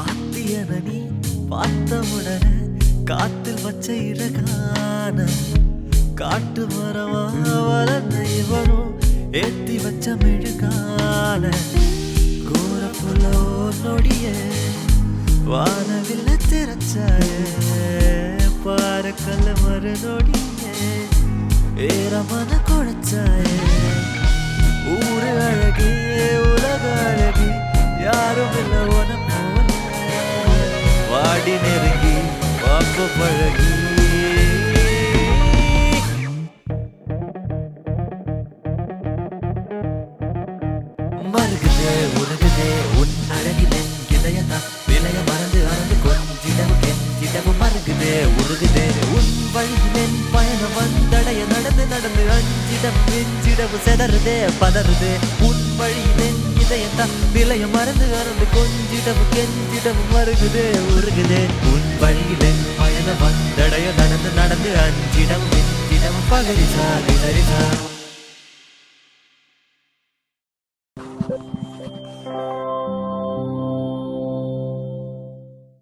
ஆத்தியன நீ பார்த்தவுடனே காத்தில் வச்ச இறகான காட்டு மரமா வளர்ந்த இவனும் ஏத்தி வச்ச மெழுகான கோர புல நொடிய வானவில்ல திறச்சாய பாரக்கல்ல மறு நொடிய ஏரமான குழைச்சாய ஊரு அழகே உலக அழகே யாரும் இல்ல உன போல வாடி நெருங்கி வாக்கு பழகி மறுகுதே உருகுதே உன் அழகிலன் இதயத்தான் விலைய மறந்து அறந்து கொஞ்சிடவு கெஞ்சிடவு மறுகுதே உருகுதே உன் வழியிலன் பயணம் வந்தடைய நடந்து நடந்து அஞ்சிடம் நெஞ்சிடவு செதறுதே பதறுதே உன் வழியிலன் இதயத்தான் விலைய மறந்து அறந்து கொஞ்சிடவு கெஞ்சிடவு மறுகுதே உருகுதே உன் வழியிலன் பயணம் வந்தடைய நடந்து நடந்து அஞ்சிடம் நெஞ்சிடம் பகரிசா விதரிசா